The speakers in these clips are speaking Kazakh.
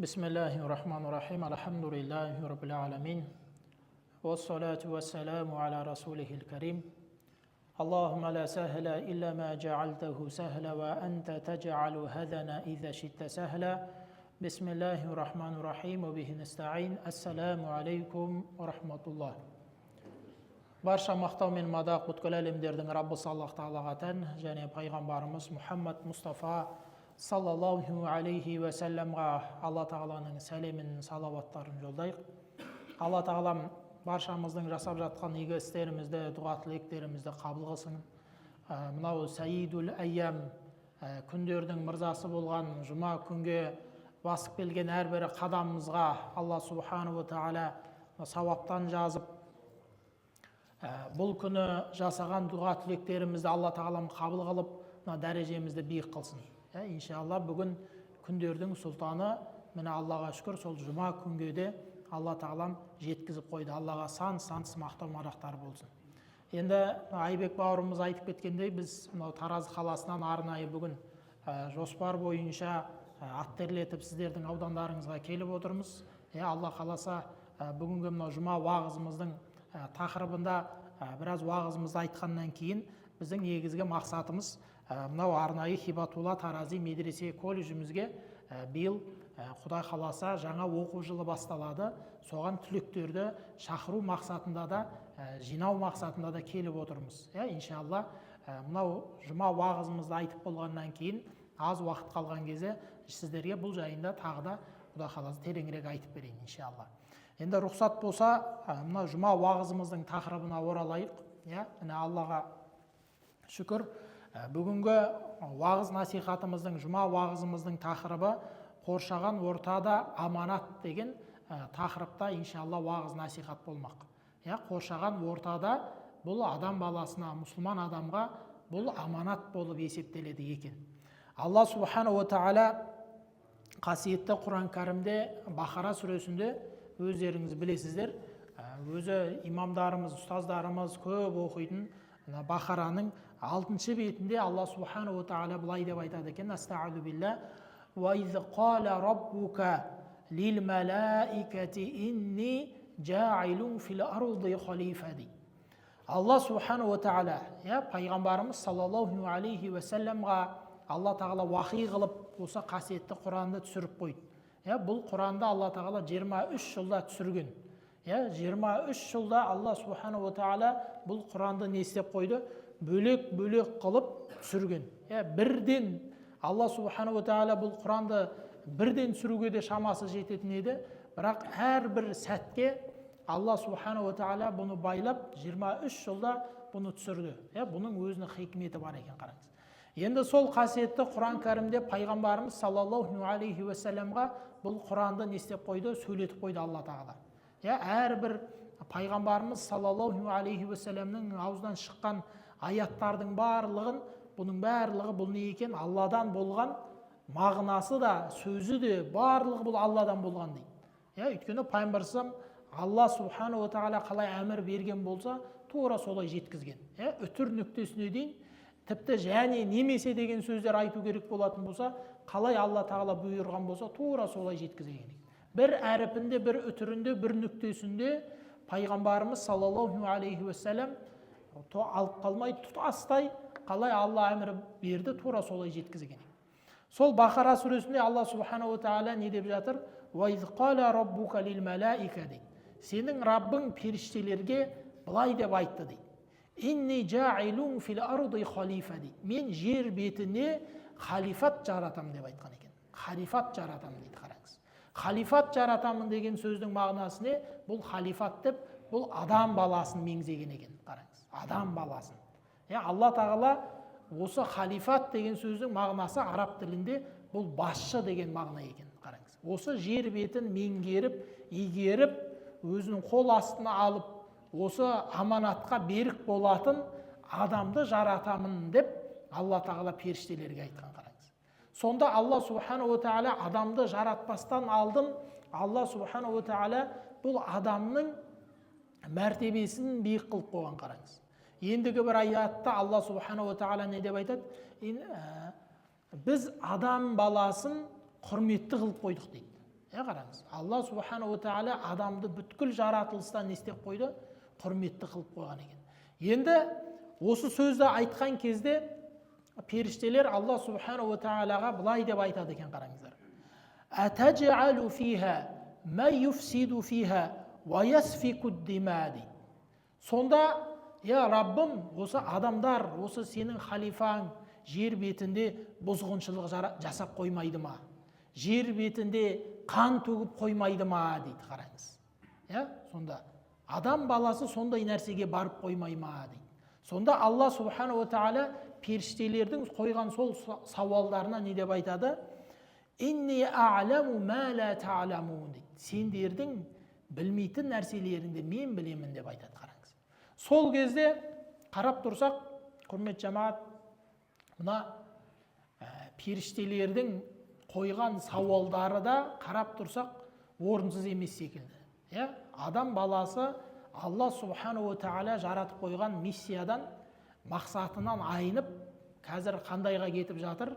Bismillahirrahmanirrahim. Alhamdulillahi rabbil alamin. Wassalatu wassalamu ala rasulihil karim. Allahumma la sahla illa ma ja'altahu sahla wa anta taj'alu hadana idha shitta sahla. Bismillahirrahmanirrahim. Wa bihi nasta'in. Assalamu alaikum wa rahmatullah. Барша мақтау мен мадақ бүткіл әлемдердің Раббысы Аллах Тағалаға тән, және пайғамбарымыз Мұхаммад Мұстафа саллаллаху алейхи ва салламға Алла Тағаланың сәлемін, салауаттарын жолдайық. Алла Тағалам баршамыздың жасап жатқан игі істерімізді, дұға тілектерімізді қабыл қылсын. Мынау Саидул Айям, күндердің мырзасы болған жұма күнге басып келген әрбір қадамымызға Алла Субхану ва Тағала сауаптан жазып, бұл күні жасаған дұға тілектерімізді Алла Тағалам қабыл қылып, дәрежемізді биік қылсын. Иншалла бүгін күндердің сұлтаны, міне Аллаға шүкір, сол жұма күнге де Алла Тағалам жеткізіп қойды. Аллаға сан-сансыз мақтау мадақтар болсын. Енді Айбек бауырымыз айтып кеткендей, біз Тараз қаласынан арнайы бүгін жоспар бойынша аттерлетіп сіздердің аудандарыңызға келіп отырмыз. Алла қаласа бүгінгі жұма уағызымыздың тақырыбында біраз уағызымызды айтқаннан кейін біздің негізгі мақсатымыз мынау арнайы Хибатулла Тарази медресе колледжімізге биыл Құдай қаласа жаңа оқу жылы басталады. Соған түлектерді шақыру мақсатында да, жинау мақсатында да келіп отырмыз. Иншалла мынау жұма уағызымызды айтып болғаннан кейін аз уақыт қалған кезде сіздерге бұл жайында тағы да Құдай қаласа тереңірек айтып берейін иншалла. Енді рұқсат болса, мына жұма уағызымыздың тақырыбына оралайық. Аллаға шүкір, бүгінгі уағыз насихатымыздың, жұма уағызымыздың тақырыбы қоршаған ортада аманат деген тақырыпта иншалла уағыз насихат болмақ. Қоршаған ортада бұл адам баласына, мұсылман адамға бұл аманат болып есептеледі екен. Алла Субхану ва Тағала қасиетті Құран кәрімде Бақара сүресінде өздеріңіз білесіздер, өзі имамдарымыз, ұстаздарымыз көп оқитын Бақараның 6-шы бетінде Алла Субхану ва Тағала былай деп айтады екен: Астағуду билла ва из қала раббука лил малаикати инни жаилун фил арди халифади. Алла Субхану ва Тағала пайғамбарымыз саллаллаху алейхи ва салламға Алла Тағала уахи қылып осы қасиетті Құранды түсіріп қойды. Бұл Құранды Алла Тағала 23 жылда түсірген. 23 жылда Алла Субхану ва Тағала бұл Құранды не істеп қойды? Бөлек-бөлек қылып түсірген. Бірден Алла Субхану ва Тағала бұл Құранды бірден түсіруге де шамасы жететін еді. Бірақ әрбір сәтке Алла Субхану ва Тағала бұны байлап 23 жылда бұны түсірді. Бұның өзінің хикметі бар екен, қараңыз. Енді сол қасиетті Құран кәрімде пайғамбарымыз саллаллаху алейхи ва салламға бұл Құранды не істеп қойды? Сөйлетіп қойды Алла Тағала. Әрбір пайғамбарымыз саллаллаху алейхи ва салламның аузынан шыққан аяттардың барлығын, бұның барлығы бұл не екен? Алладан болған, мағынасы да, сөзі де барлығы бұл Алладан болған дейді. Өйткені пайғамбарымыз Алла Субхану ва Тағала қалай әмір берген болса, тура солай жеткізген. Үтір нүктесіне дейін, тіпті және немесе деген сөздер айту керек болатын болса, қалай Алла Тағала бұйырған болса, тура солай жеткізген. Бір әріпінде, бір үтірінде, бір нүктесінде пайғамбарымыз саллаллаху алейхи ва саллям алып қалмай тұтастай қалай Алла әмір берді, тура солай жеткізген. Сол Бақара сүресінде Алла Субхану ва Тағала не деп жатыр? Ва из қала раббука лил малаика дейді. Сенің Раббың періштелерге былай деп айтты дейді. Инни жаилун фил арди халифа дейді. Мен жер бетіне халифат жаратам деп айтқан екен. Халифат жаратам дейді, қараңыз. Халифат жаратамын деген сөздің мағынасы не? Бұл халифат деп, бұл адам баласын меңзеген екен, қараңыз. Адам баласын. Алла Тағала осы халифат деген сөздің мағынасы араб тілінде бұл басшы деген мағына екен, қараңыз. Осы жер бетін меңгеріп, игеріп, өзінің қол астына алып, осы аманатқа берік болатын адамды жаратамын деп Алла Тағала періштелерге айтқан, қараңыз. Сонда Алла Субхану ва Тағала адамды жаратпастан алдын Алла Субхану ва Тағала бұл адамның мәртебесін биік қылып қойған, қараңыз. Ендігі бір аятта Алла Субхану ва Тағала не деп айтады? Біз адам баласын құрметті қылып қойдық дейді. Қараңыз, Алла субханала тағала адамды бүткіл жаратылыстан не істеп қойды? Құрметті қылып қойған екен. Енді осы сөзді айтқан кезде періштелер Алла субханала тағалаға былай деп айтады екен, қараңыздар. Атаджалу фиха ма юфсиду фиха ва ясфику дима дейді. Сонда, Раббым, осы адамдар, осы сенің халифаң жер бетінде бұзғыншылық жасап қоймайды ма? Жер бетінде қан төгіп қоймайды ма дейді, қараңыз. Сонда адам баласы сондай нәрсеге барып қоймай ма дейді. Сонда Алла субханала тағала періштелердің қойған сол сауалдарына не деп айтады? Инни а'ламу ма ла та'ламун дейді. Сендердің білмейтін нәрселеріңді мен білемін деп айтады, қараңыз. Сол кезде қарап тұрсақ, құрметті жамағат, мына періштелердің қойған сауалдары да қарап тұрсақ орынсыз емес секілді. Адам баласы Алла субханала тағала жаратып қойған миссиядан, мақсатынан айнып, қазір қандайға кетіп жатыр?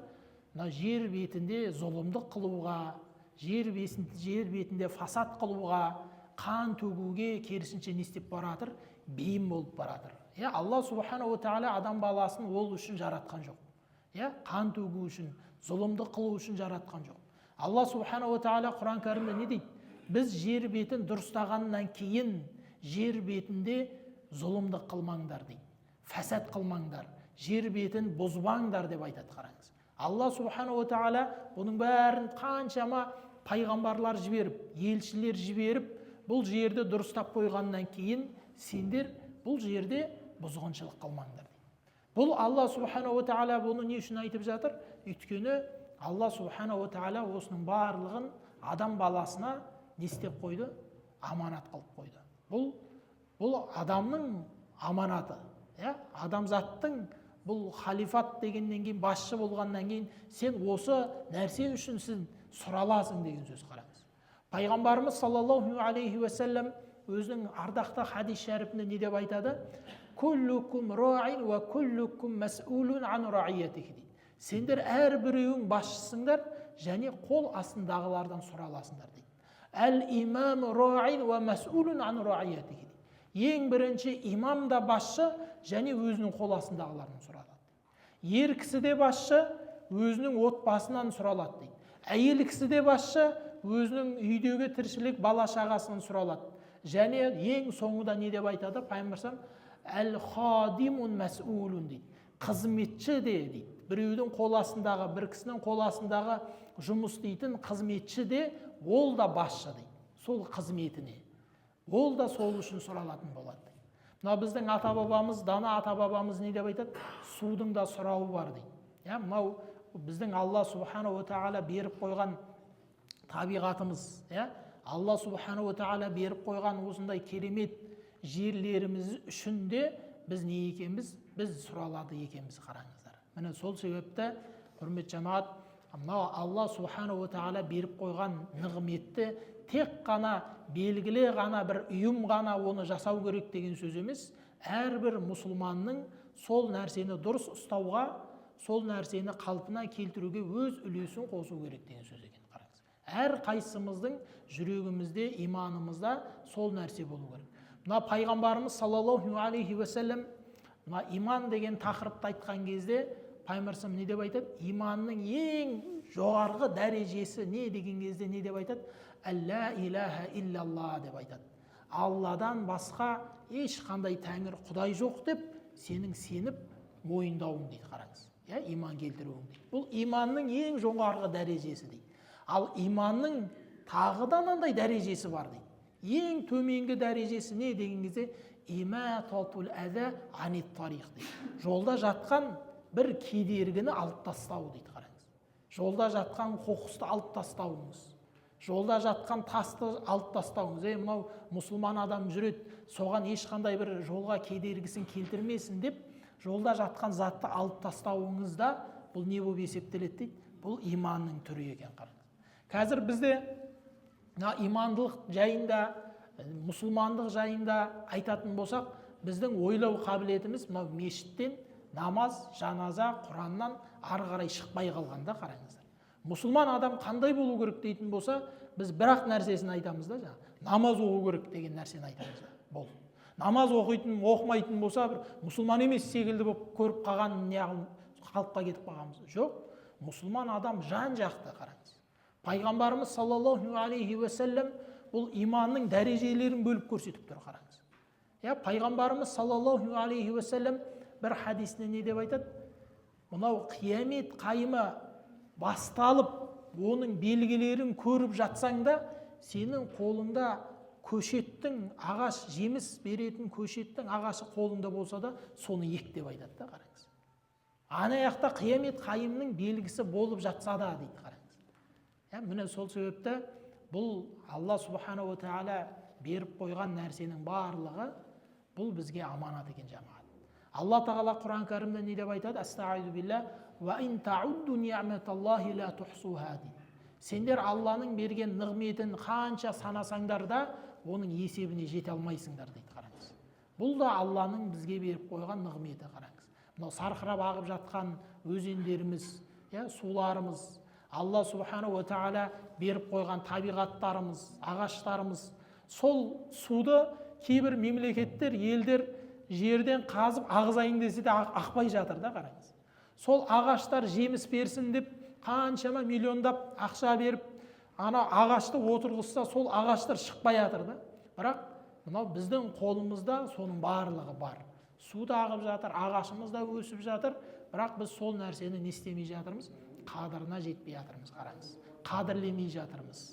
Жер бетінде зұлымдық қылуға, жер бетінде фасад қылуға, қан төгуге керісінше не істеп баратыр? Бейім болып баратыр. Алла субханала тағала адам баласын ол үшін жаратқан жоқ. Қан төгу үшін, зұлымдық қылу үшін жаратқан жоқ. Алла субханала тағала Құран кәрімде не дейді? Біз жер бетін дұрыстағаннан кейін жер бетінде зұлымдық қылмаңдар дейді. Фасад қылмаңдар, жер бетін бұзбаңдар деп айтады, қараңыз. Алла субханала тағала бұның бәрін қаншама пайғамбарлар жіберіп, елшілер жіберіп, бұл жерді дұрыстап қойғаннан кейін сендер бұл жерде бұзғыншылық қылмаңдар дейді. Бұл Алла субханала тағала бұны не үшін айтып жатыр? Өйткені Алла субханала тағала осының барлығын адам баласына не істеп қойды? Аманат қылып қойды. Бұл адамның аманаты. Адамзаттың бұл халифат дегеннен кейін, басшы болғаннан кейін сен осы нәрсе үшін сен сұраласың деген сөз, қараңыз. Пайғамбарымыз саллаллаху алейхи уассалам өзінің ардақты хадис шәріпінде не деп айтады? Күллукум раин ва күллукум мас'улун ан раиятихи дейді. Сендер әрбіреуің басшысыңдар және қол астындағылардан сұраласыңдар дейді. Әл-имам раин ва мас'улун ан раиятихи. Ең бірінші имам да басшы және өзінің қол астындағылардан сұралады. Ер кісі де басшы, өзінің отбасынан сұралады дейді. Әйел кісі де басшы, өзінің үйдегі тіршілік бала шағасынан сұралады. Және ең соңында не деп айтады? Пайғамбар әл-хадимун мас'улун дейді. Қызметші де дейді. Біреудің қол астындағы, бір кісінің қол астындағы жұмыс істейтін қызметші де ол да басшы дейді. Сол қызметіне. Ол да сол үшін сұралатын болады. Мына біздің ата-бабамыз, дана ата-бабамыз не деп айтады? Судың да сұрауы бар дейді. Мынау біздің Алла субханала тағала беріп қойған табиғатымыз. Алла субханала тағала беріп қойған осындай керемет жерлеріміз үшін де біз не екенбіз? Біз сұралады екенбіз, қараңыздар. Міне сол себепті, құрметті жамағат, мынау Алла субханала тағала беріп қойған нығметті тек қана белгілі ғана бір ұйым ғана оны жасау керек деген сөз емес. Әрбір мұсылманның сол нәрсені дұрыс ұстауға, сол нәрсені қалпына келтіруге өз үлесін қосу керек деген сөз екен, қараңыз. Әр қайсымыздың жүрегімізде, иманымызда сол нәрсе болу керек. Мына пайғамбарымыз саллаллаху алейхи уассалам мына иман деген тақырыпты айтқан кезде пайғамбарымыз не деп айтады? Иманның ең жоғарғы дәрежесі не деген кезде не деп айтады? Алла илаха иллалла деп айтады. Алладан басқа ешқандай тәңір құдай жоқ деп сенің сеніп мойындауың дейді, қараңыз. Иман келтіруің дейді. Бұл иманның ең жоғарғы дәрежесі дейді. Ал иманның тағы да мынандай дәрежесі бар дейді. Ең төменгі дәрежесі не деген кезде имататул аза анит тариқ дейді. Жолда жатқан бір кедергіні алып тастау дейді, қараңыз. Жолда жатқан қоқысты алып тастауыңыз. Жолда жатқан тасты алып тастауыңыз. Мынау мұсылман адам жүреді, соған ешқандай бір жолға кедергісін келтірмесін деп, жолда жатқан затты алып тастауыңызда бұл не болып есептеледі дейді? Бұл иманның түрі екен, қараңыз. Қазір бізде имандылық жайында, мұсылмандық жайында айтатын болсақ, біздің ойлау қабілетіміз мынау мешіттен намаз, жаназа, Құраннан ары қарай шықпай қалғанда, қараңыздар. Мұсылман адам қандай болу керек дейтін болса, біз бір-ақ нәрсесін айтамыз да, намаз оқу керек деген нәрсені айтамыз да. Бол. Намаз оқымайтын болса, бір мұсылман емес секілді болып көріп қалған қалыпқа кетіп қалғанбыз. Жоқ, мұсылман адам жан-жақты қараңыз. Пайғамбарымыз саллаллаху алейхи уассалам бұл иманның дәрежелерін бөліп көрсетіп тұр, қараңыз. Пайғамбарымыз саллаллаху алейхи уассалам бір хадисінде не деп айтады? Мынау қиямет қайымы басталып, оның белгілерін көріп жатсаң да, сенің қолыңда көшеттің ағаш, жеміс беретін көшеттің ағашы қолында болса да, соны ек деп айтады да, қараңыз. Ана жақта қиямет қайымның белгісі болып жатса да дейді, қараңыз. Міне сол себепті бұл Алла субханаху ва тағала беріп қойған нәрсенің барлығы бұл бізге аманат екен, жамағат. Алла тағала Құран кәрімде не деп айтады? Астағфиру билла ва ин таудду ниъматаллахи ла тухсуха дейді. Сендер Алланың берген нығметін қанша санасаңдар да, оның есебіне жете алмайсыңдар дейді, қараңыз. Бұл да Алланың бізге беріп қойған нығметі, қараңыз. Мынау сарқырап ағып жатқан өзендеріміз, суларымыз, Алла субханаху ва тағала беріп қойған табиғаттарымыз, ағаштарымыз, сол суды кейбір мемлекеттер, елдер жерден қазып ағызайын десе де ақпай жатыр да, қараңыз. Сол ағаштар жеміс берсін деп қаншама миллиондап ақша беріп, ана ағашты отырғызса, сол ағаштар шықпай жатыр да. Бірақ мынау біздің қолымызда соның барлығы бар. Су да ағып жатыр, ағашымыз да өсіп жатыр, бірақ біз сол нәрсені не істемей жатырмыз? Қадіріне жетпей жатырмыз, қараңыз. Қадірлемей жатырмыз.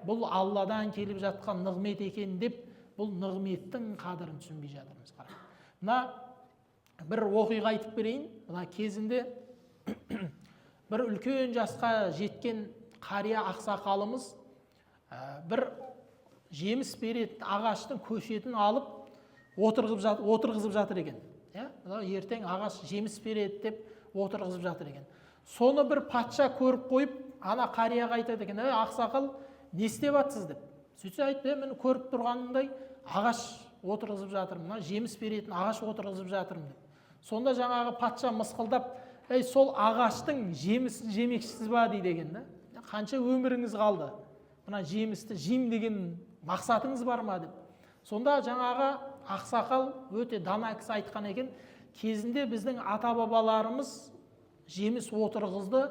Бұл Алладан келіп жатқан нығмет екен деп, бұл нығметтің қадірін түсінбей жатырмыз, қараңыз. Мына бір оқиға айтып берейін. Мына кезінде бір үлкен жасқа жеткен қария ақсақалымыз бір жеміс беретін ағаштың көшетін алып отырғызып жатыр екен. Ертең ағаш жеміс береді деп отырғызып жатыр екен. Соны бір патша көріп қойып, ана қарияға айтады екен: ақсақал, не істеп жатсыз деп. Сөйтсе айтты: мен көріп тұрғанымдай ағаш отырғызып жатырмын, мына жеміс беретін ағаш отырғызып жатырмын деп. Сонда жаңағы патша мысқылдап: сол ағаштың жемісін жемекшісіз ба дейді екен да. Қанша өміріңіз қалды, мына жемісті жейм деген мақсатыңыз бар ма деп. Сонда жаңағы ақсақал өте дана кісі айтқан екен: кезінде біздің ата-бабаларымыз жеміс отырғызды,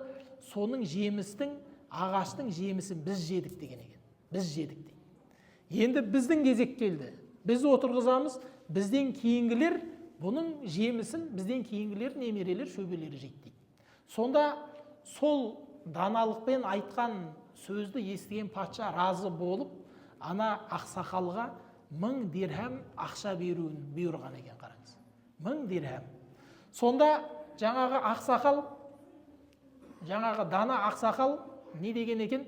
соның жемістің, ағаштың жемісін біз жедік деген екен. Біз жедік дейді. Енді біздің кезек келді. Біз отырғызамыз, бізден кейінгілер бұның жемісін, бізден кейінгілер, немерелер, шөбелері жейді дейді. Сонда сол даналықпен айтқан сөзді естіген патша разы болып, ана ақсақалға 1000 дирхам ақша беруін бұйырған екен, қараңыз. 1000 дирхам. Сонда жаңағы ақсақал, жаңағы дана ақсақал не деген екен?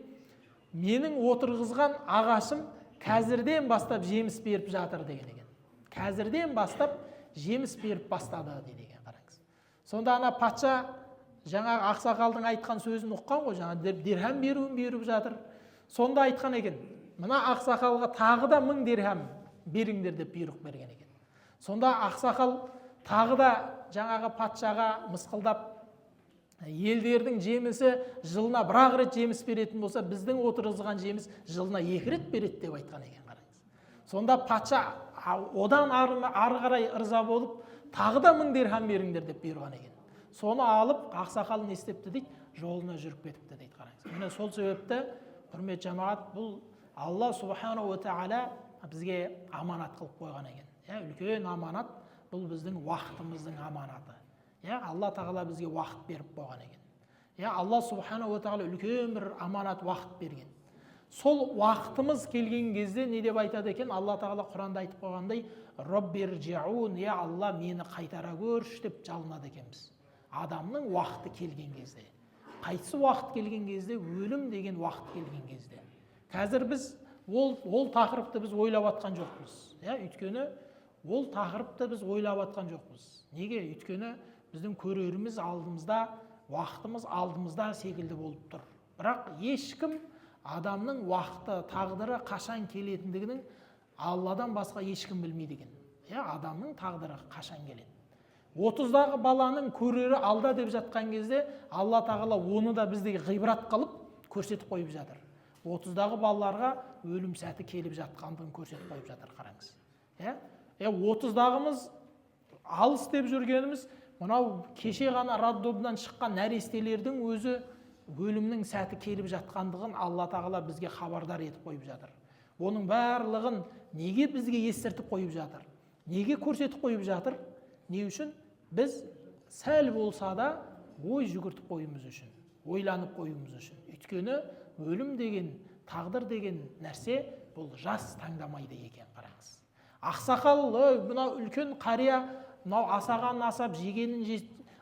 Менің отырғызған ағашым қазірден бастап жеміс беріп жатыр деген екен. Қазірден бастап жеміс беріп бастады дейді екен, қараңыз. Сонда ана патша жаңағы ақсақалдың айтқан сөзін ұққан ғой, жаңа дирхам беруін беріп жатыр. Сонда айтқан екен: мына ақсақалға тағы да 1000 дирхам беріңдер деп бұйрық берген екен. Сонда ақсақал тағы да жаңағы патшаға мысқылдап: елдердің жемісі жылына бір-ақ рет жеміс беретін болса, біздің отырғызған жеміс жылына 2 рет береді деп айтқан екен, қараңыз. Сонда патша одан ары қарай ырза болып, тағы да 1000 дирхам беріңдер деп бұйырған екен. Соны алып, ақсақал не істепті дейді? Жолына жүріп кетіпті дейді, қараңыз. Міне сол себепті, құрметті жамағат, бұл Алла субханаху ва тағала бізге аманат қылып қойған екен. Үлкен аманат, бұл біздің уақытымыздың аманаты. Алла тағала бізге уақыт беріп қойған екен. Алла субханаху ва тағала үлкен бір аманат уақыт берген. Сол уақытымыз келген кезде не деп айтады екен? Алла тағала Құранда айтып қойғандай: Роббирджиун, Алла, мені қайтара көрші деп жалынады екенбіз. Адамның уақыты келген кезде. Қайтсы уақыт келген кезде? Өлім деген уақыт келген кезде. Қазір біз ол тақырыпты біз ойлап атқан жоқпыз. Өйткені ол тақырыпты біз ойлап атқан жоқпыз. Неге? Өйткені біздің көреріміз алдымызда, уақытымыз алдымызда секілді болып тұр. Бірақ ешкім адамның уақыты, тағдыры қашан келетіндігінің Алладан басқа ешкім білмейді екен. Адамның тағдыры қашан келеді. 30-дағы баланың көрері алда деп жатқан кезде Алла тағала оны да біздегі ғибрат қылып көрсетіп қойып жатыр. 30-дағы балаларға өлім сәті келіп жатқандығын көрсетіп қойып жатыр, қараңыз. 30-дағымыз алыс деп жүргеніміз, мынау кеше ғана роддомнан шыққан нәрестелердің өзі өлімнің сәті келіп жатқандығын Алла тағала бізге хабардар етіп қойып жатыр. Оның барлығын неге бізге естіртіп қойып жатыр? Неге көрсетіп қойып жатыр? Не үшін? Біз сәл болса да ой жүгіртіп қойымыз үшін, ойланып қойымыз үшін. Өйткені өлім деген, тағдыр деген нәрсе бұл жас таңдамайды екен, қараңыз. Ақсақал, мынау үлкен қария, мынау асаған асап, жегенін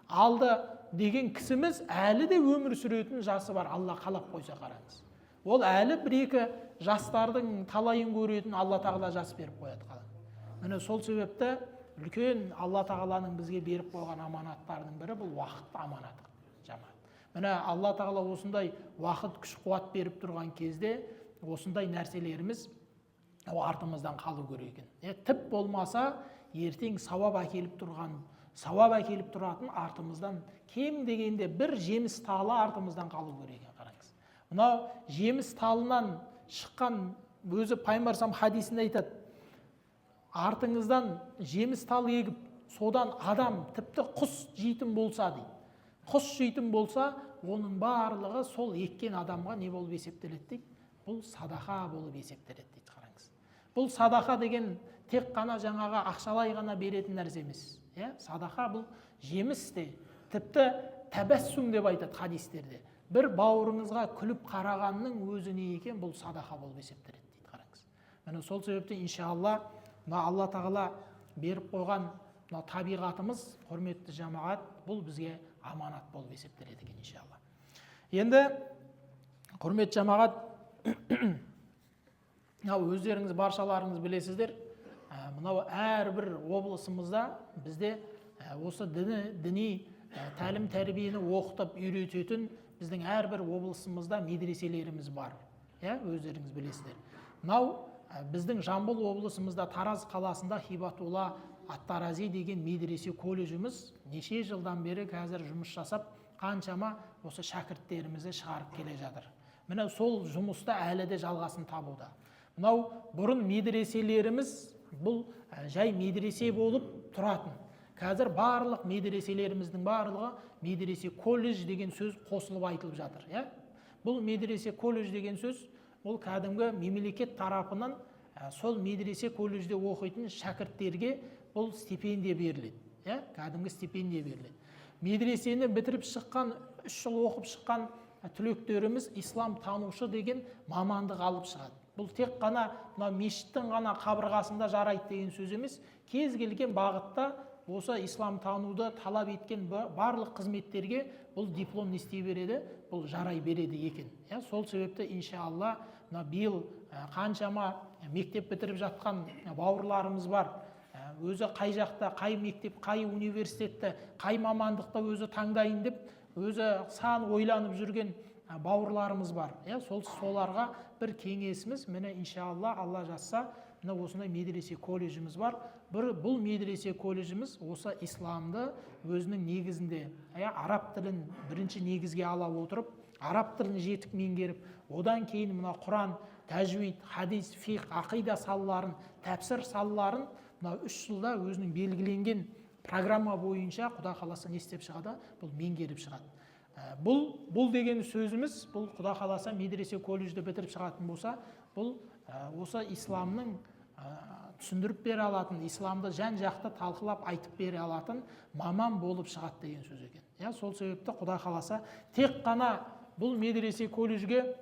алды деген кісіміз әлі де өмір сүретін жасы бар, Алла қалап қойса, қараңыз. Ол әлі бір-екі жастардың талайын көретін Алла тағала жас беріп қояды, қалың. Міне сол себепті үлкен Алла тағаланың бізге беріп қойған аманаттарының бірі бұл уақыт аманаты, жамағат. Міне Алла тағала осындай уақыт, күш, қуат беріп тұрған кезде осындай нәрселеріміз артымыздан қалу керек екен. Тіп болмаса ертең сауап әкеліп тұратын артымыздан кем дегенде бір жеміс талы артымыздан қалу керек екен, қараңыз. Мынау жеміс талынан шыққан өзі пайғамбар хадисінде айтады, артыңыздан жеміс тал егіп, содан адам тіпті құс жейтін болса дейді. Құс жейтін болса, оның барлығы сол еккен адамға не болып есептеледі дейді? Бұл садақа болып есептеледі дейді, қараңыз. Бұл садақа деген тек қана жаңағы ақшалай ғана беретін нәрсе емес. Садақа бұл жеміс те, тіпті тәбәссүм деп айтады хадистерде. Бір бауырыңызға күліп қарағанның өзі не екен? Бұл садақа болып есептеледі дейді, қараңыз. Міне сол себепті иншалла Алла тағала беріп қойған табиғатымыз, құрметті жамағат, бұл бізге аманат болып есептеледі екен, иншалла. Енді құрметті жамағат, өздеріңіз баршаларыңыз білесіздер, мынау әрбір облысымызда бізде осы діни тәлім тәрбиені оқытып үйрететін біздің әрбір облысымызда медреселеріміз бар. Өздеріңіз білесіздер. Мынау біздің Жамбыл облысымызда Тараз қаласында Хибатулла Ат-Тарази деген медресе колледжіміз неше жылдан бері қазір жұмыс жасап, қаншама осы шәкірттерімізді шығарып келе жатыр. Міне сол жұмыста әлі де жалғасын табуда. Мынау бұрын медреселеріміз бұл жай медресе болып тұратын. Қазір барлық медреселеріміздің барлығы медресе колледж деген сөз қосылып айтылып жатыр. Бұл медресе колледж деген сөз ол кәдімгі мемлекет тарапынан сол медресе колледжде оқитын шәкірттерге бұл стипендия беріледі. Кәдімгі стипендия беріледі. Медресені бітіріп шыққан, 3 жыл оқып шыққан түлектеріміз ислам танушы деген мамандық алып шығады. Бұл тек қана мешіттің ғана қабырғасында жарайды деген сөз емес, кез келген бағытта осы ислам тануды талап еткен барлық қызметтерге бұл диплом не істей береді, бұл жарай береді екен. Сол себепті иншалла биыл қаншама мектеп бітіріп жатқан бауырларымыз бар. Өзі қай жақта, қай мектеп, қай университетті, қай мамандықта өзі таңдайын деп, өзі сан ойланып жүрген бауырларымыз бар. Соларға бір кеңесіміз, міне иншалла Алла жазса, осындай медресе колледжіміз бар. Бұл медресе колледжіміз осы исламды өзінің негізінде, араб тілін бірінші негізге ала отырып, араб тілін жетік меңгеріп, одан кейін мына Құран, тәжвид, хадис, фиқ, ақида салаларын, тәпсір салаларын 3 жылда өзінің белгіленген программа бойынша Құда қаласа не істеп шығады? Бұл меңгеріп шығады. Бұл деген сөзіміз, бұл Құда қаласа медресе колледжді бітіріп шығатын болса, бұл осы исламның түсіндіріп бере алатын, исламды жан-жақты талқылап айтып бере алатын маман болып шығады деген сөз екен. Сол себепті Құда қаласа тек қана бұл медресе колледжге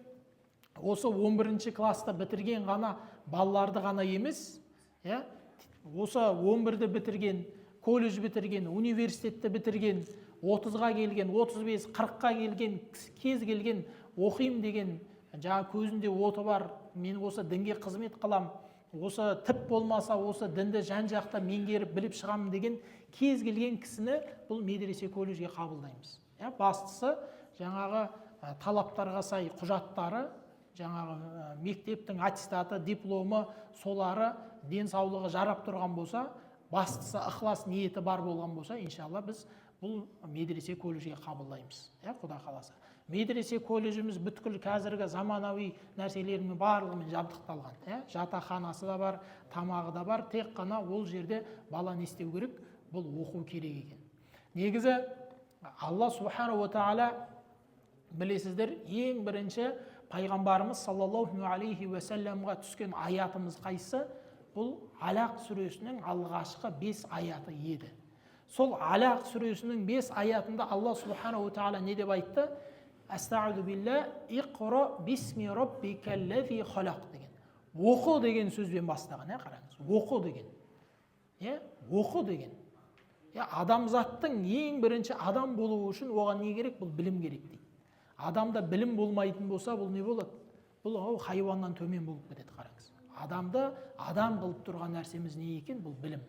осы 11-ші класты бітірген ғана балаларды ғана емес, осы 11-ді бітірген, колледж бітірген, университетті бітірген, 30-ға келген, 35, 40-қа келген, кез келген оқим деген, жаңа көзінде оты бар, мен осы дінге қызмет қылам, осы тіп болмаса осы дінді жан-жақта меңгеріп біліп шығамын деген кез келген кісіні бұл медресе колледжге қабылдаймыз. Бастысы жаңағы талаптарға сай құжаттары, жаңағы мектептің аттестаты, дипломы, солары денсаулығы жарап тұрған болса, бастысы ықылас ниеті бар болған болса, иншалла біз бұл медресе колледжге қабылдаймыз. Құда қаласа. Медресе колледжіміз бүткіл қазіргі заманауи нәрселермен барлығымен жабдықталған. Жатақханасы да бар, тамағы да бар. Тек қана ол жерде бала не істеу керек? Бұл оқу керек екен. Негізі Алла субхана ва тағала, білесіздер, ең бірінші пайғамбарымыз саллаллаху алейхи ва салламға түскен аятымыз қайсы? Бұл Алақ сүресінің алғашқы 5 аяты еді. Сол Алақ сүресінің 5 аятында Алла субхана ва тағала не деп айтты? Астағуду билля, иқра бисми раббикаллази халақ деген. Оқы деген сөзбен бастаған, қараңыз. Оқы деген. Оқы деген. Адамзаттың ең бірінші адам болуы үшін оған не керек? Бұл білім керек дейді. Адамда білім болмайтын болса, бұл не болады? Бұл хайуаннан төмен болып кетеді, қараңыз. Адамды адам қылып тұрған нәрсеміз не екен? Бұл білім.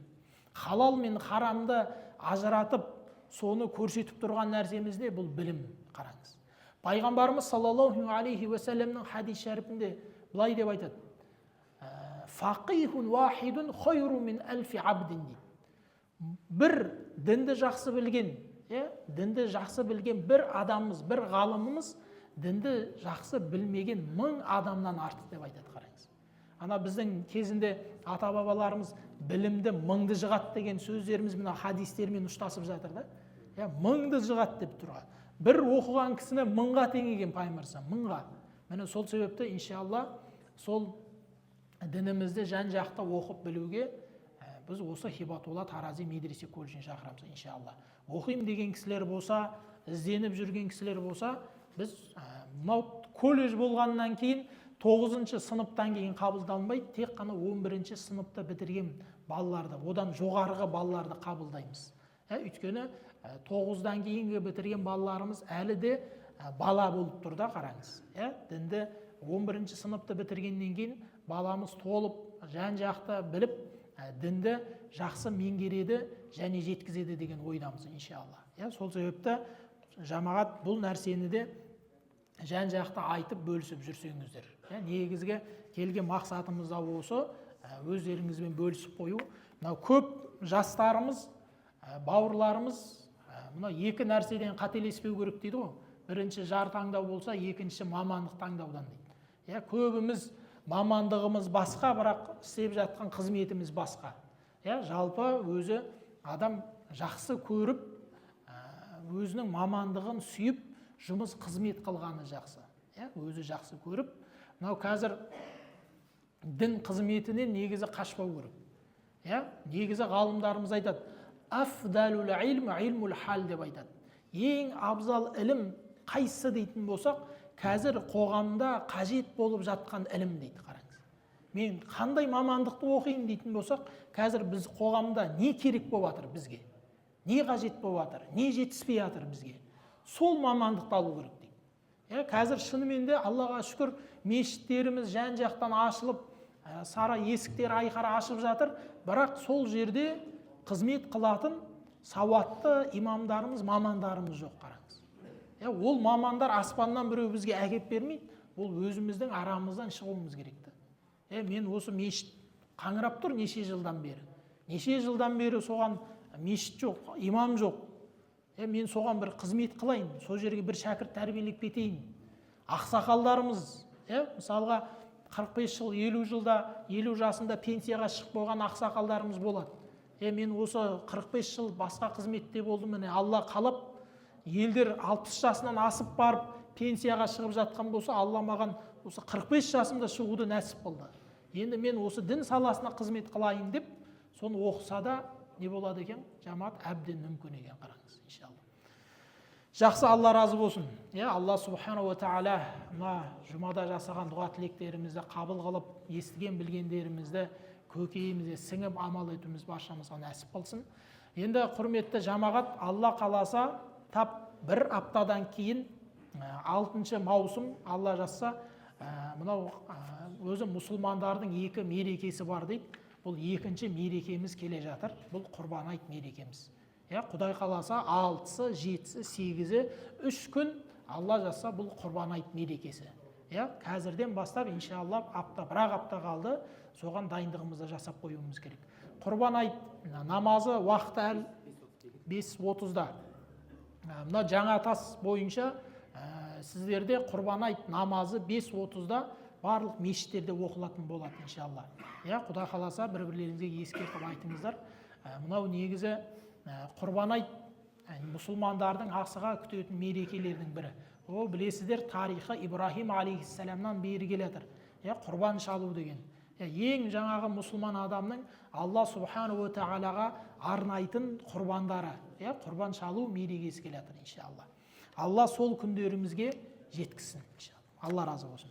Халал мен харамды ажыратып, соны көрсетіп тұрған нәрсеміз не? Бұл білім, қараңыз. Пайғамбарымыз саллаллаху алейхи ва салламның хадис шәріпінде былай деп айтады: фақихун вахидун хойру мин әлфи абдин дейді. Бір дінді жақсы білген бір адамымыз, бір ғалымымыз дінді жақсы білмеген 1000 адамнан артық деп айтады, қараңыз. Ана біздің кезінде ата-бабаларымыз білімді 1000-ды жығады деген сөздеріміз мына хадистермен ұштасып жатыр да. 1000-ды жығады деп тұрған. Бір оқыған кісіні 1000-ға теңеген пайғамбарымыз, 1000-ға. Міне сол себепті иншалла сол дінімізді жан-жақты оқып білуге біз осы Хибатулла Тарази медресе колледжіне шақырамыз иншалла. Оқимын деген кісілер болса, ізденіп жүрген кісілер болса, біз мынау колледж болғаннан кейін 9-шы сыныптан кейін қабылданбайды, тек қана 11-ші сыныпты бітірген балаларды, одан жоғарғы балаларды қабылдаймыз. Өйткені 9-дан кейінгі бітірген балаларымыз әлі де бала болып тұр да, қараңыз. Дінді 11-ші сыныпты бітіргеннен кейін баламыз толып, жан-жақты біліп, дінді жақсы меңгереді және жеткізеді деген ойдамыз иншалла. Сол себепті жамағат бұл нәрсені де жан-жақты айтып бөлісіп жүрсеңіздер. Негізгі келген мақсатымыз да осы, өздеріңізбен бөлісіп қою. Мынау көп жастарымыз, бауырларымыз мына екі нәрседен қателеспеу керек дейді ғой. Бірінші жар таңдау болса, екінші мамандық таңдаудан дейді. Көбіміз мамандығымыз басқа, бірақ істеп жатқан қызметіміз басқа. Жалпы өзі адам жақсы көріп, өзінің мамандығын сүйіп, жұмыс қызмет қылғаны жақсы. Өзі жақсы көріп, мынау қазір дін қызметінен негізі қашпау керек. Негізі ғалымдарымыз айтады, афдалул илм илмул хал деп айтады. Ең абзал ілім қайсы дейтін болсақ, қазір қоғамда қажет болып жатқан ілім дейді, қараңыз. Мен қандай мамандықты оқиын дейтін болсақ, қазір біз қоғамда не керек болып жатыр бізге? Не қажет болып жатыр? Не жетіспей жатыр бізге? Сол мамандықты алу керек дейді. Қазір шынымен де Аллаға шүкір, мешіттеріміз жан-жақтан ашылып, сара есіктер айқара ашып жатыр, бірақ сол жерде қызмет қылатын сауатты имамдарымыз, мамандарымыз жоқ, қараңыз. Ол мамандар аспаннан біреу бізге әкеп бермейді, ол өзіміздің арамыздан шығуымыз керек. Мен осы мешіт қаңырап тұр неше жылдан бері. Неше жылдан бері соған мешіт жоқ, имам жоқ. Мен соған бір қызмет қылайын, сол жерге бір шәкірт тәрбиелеп кетейін. Ақсақалдарымыз, мысалға 45 жыл, 50 жылда, 50 жасында пенсияға шығып болған ақсақалдарымыз болады. Мен осы 45 жыл басқа қызметте болдым, міне Алла қалап, елдер 60 жасынан асып барып пенсияға шығып жатқан болса, Алла маған осы 45 жасымда шығуды нәсіп қылды. Енді мен осы дін саласына қызмет қылайын деп, соны оқыса да не болады екен? Жамағат әбден мүмкін екен, қараңыз, иншалла. Жақсы, Алла разы болсын. Алла субхана ва тағала жұмада жасаған дұға тілектерімізді қабыл қылып, естіген білгендерімізді көкейімізде сіңіп амал етуіміз баршамызға нәсіп қылсын. Енді құрметті жамағат, Алла қаласа тап бір аптадан кейін 6 маусым Алла жазса, мынау өзі мұсылмандардың екі мерекесі бар дейді. Бұл екінші мерекеміз келе жатыр. Бұл Құрбан айт мерекеміз. Құдай қаласа 6-сы, 7-сы, 8-і 3 күн Алла жазса бұл Құрбан айт мерекесі. Қазірден бастап иншалла бір апта қалды, соған дайындығымызды жасап қоюымыз керек. құрбан айт намазы уақыты әлі 5:30-да. Мына жаңа тас бойынша сіздерде құрбан айт намазы 5:30-да барлық мешіттерде оқылатын болады иншалла. Құда қаласа бір-бірлеріңізге ескертіп айтыңыздар. Мынау негізі құрбан айт мұсылмандардың асыға күтетін мерекелердің бірі. Ол білесіздер, тарихы Ибрахим алейхиссаламнан бері келетір. Құрбан шалу деген. Ең жаңағы мұсылман адамның Алла субханаху тағалаға арнайтын құрбандары, құрбан шалу мерекесі келетір иншалла. Алла сол күндерімізге жеткізсін иншалла. Алла разы болсын.